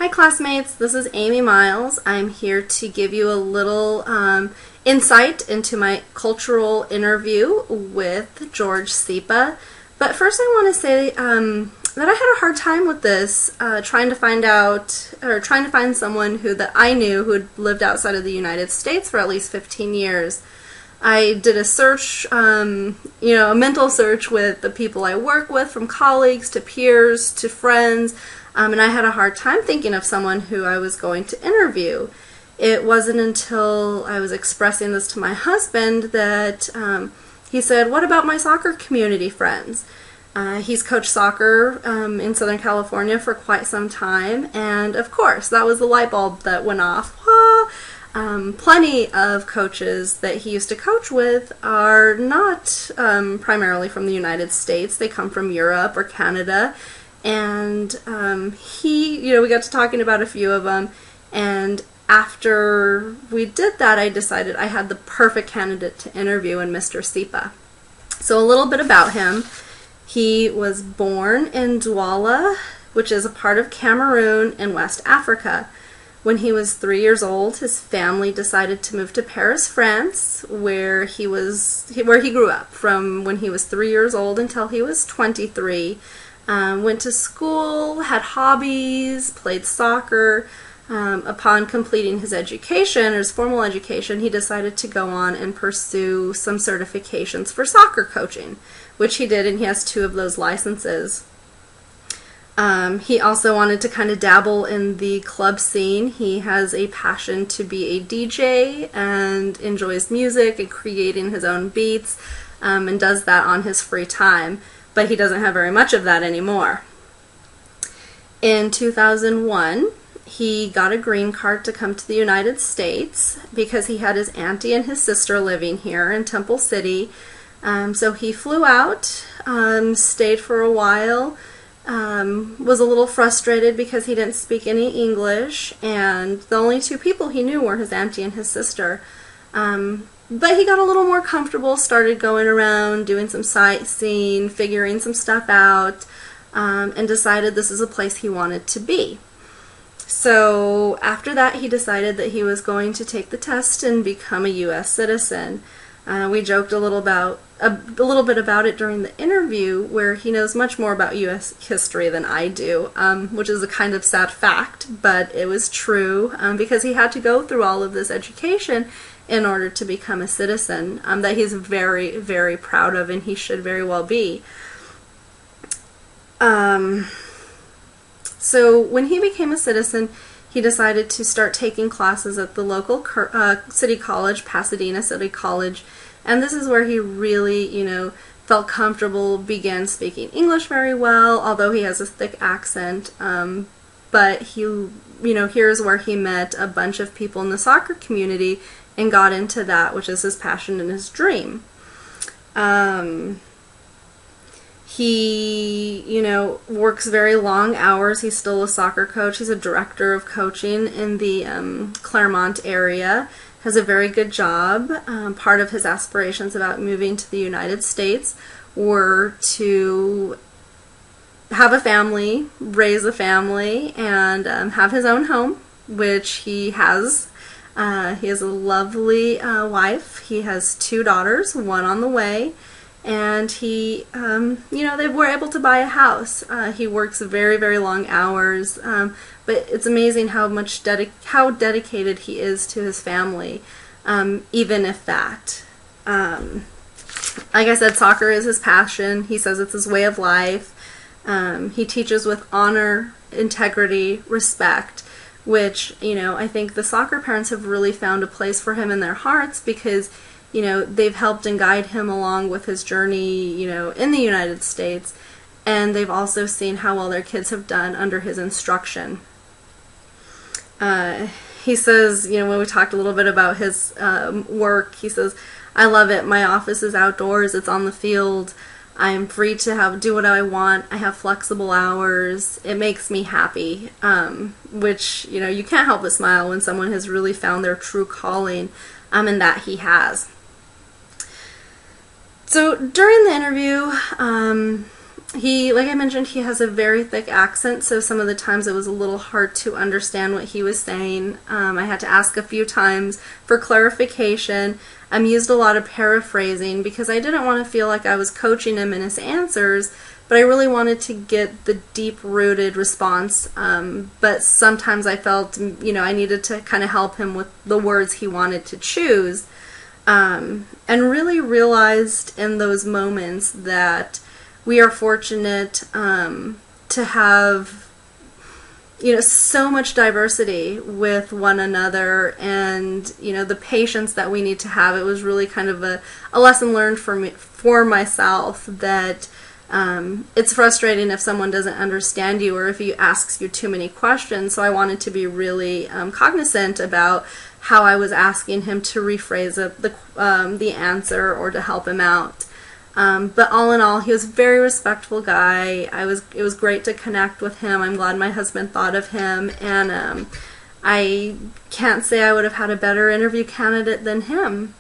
Hi classmates, this is Amy Miles. I'm here to give you a little insight into my cultural interview with George Sipa. But first I want to say that I had a hard time with this, trying to find someone that I knew who had lived outside of the United States for at least 15 years. I did a search, a mental search with the people I work with, from colleagues to peers to friends, and I had a hard time thinking of someone who I was going to interview. It wasn't until I was expressing this to my husband that he said, "What about my soccer community friends?" He's coached soccer in Southern California for quite some time, and of course, that was the light bulb that went off. Plenty of coaches that he used to coach with are not primarily from the United States. They come from Europe or Canada, and we got to talking about a few of them, and after we did that, I decided I had the perfect candidate to interview in Mr. Sipa. So a little bit about him. He was born in Douala, which is a part of Cameroon in West Africa. When he was 3 years old, his family decided to move to Paris, France, where he grew up from when he was 3 years old until he was 23. Went to school, had hobbies, played soccer. Upon completing his education, or his formal education, he decided to go on and pursue some certifications for soccer coaching, which he did, and he has 2 of those licenses. He also wanted to kind of dabble in the club scene. He has a passion to be a DJ and enjoys music and creating his own beats, and does that on his free time, but he doesn't have very much of that anymore. In 2001, he got a green card to come to the United States because he had his auntie and his sister living here in Temple City. So he flew out, stayed for a while, was a little frustrated because he didn't speak any English, and the only 2 people he knew were his auntie and his sister. But he got a little more comfortable, started going around, doing some sightseeing, figuring some stuff out, and decided this is a place he wanted to be. So after that, he decided that he was going to take the test and become a U.S. citizen. We joked a little bit about it during the interview, where he knows much more about U.S. history than I do, which is a kind of sad fact, but it was true, because he had to go through all of this education in order to become a citizen, that he's very, very proud of, and he should very well be. So when he became a citizen, he decided to start taking classes at the local city college, Pasadena City College, and this is where he really, felt comfortable, began speaking English very well, although he has a thick accent, but here's where he met a bunch of people in the soccer community and got into that, which is his passion and his dream. He, works very long hours. He's still a soccer coach. He's a director of coaching in the Claremont area. Has a very good job. Part of his aspirations about moving to the United States were to have a family, raise a family, and have his own home, which he has. He has a lovely wife. He has 2 daughters, 1 on the way. And he, they were able to buy a house. He works very, very long hours, but it's amazing how dedicated he is to his family, even if that. Like I said, soccer is his passion. He says it's his way of life. He teaches with honor, integrity, respect, which, I think the soccer parents have really found a place for him in their hearts, because they've helped and guide him along with his journey, in the United States, and they've also seen how well their kids have done under his instruction. He says, when we talked a little bit about his work, he says, "I love it. My office is outdoors. It's on the field. I'm free to do what I want. I have flexible hours. It makes me happy," which, you can't help but smile when someone has really found their true calling, and that he has. So during the interview, like I mentioned, he has a very thick accent, so some of the times it was a little hard to understand what he was saying. I had to ask a few times for clarification. Used a lot of paraphrasing because I didn't want to feel like I was coaching him in his answers, but I really wanted to get the deep-rooted response. But sometimes I felt, I needed to kind of help him with the words he wanted to choose, and really realized in those moments that we are fortunate to have, so much diversity with one another, and the patience that we need to have. It was really kind of a lesson learned for myself that it's frustrating if someone doesn't understand you or if he asks you too many questions. So I wanted to be really cognizant about how I was asking him to rephrase the answer or to help him out. But all in all, he was a very respectful guy. It was great to connect with him. I'm glad my husband thought of him, and I can't say I would have had a better interview candidate than him.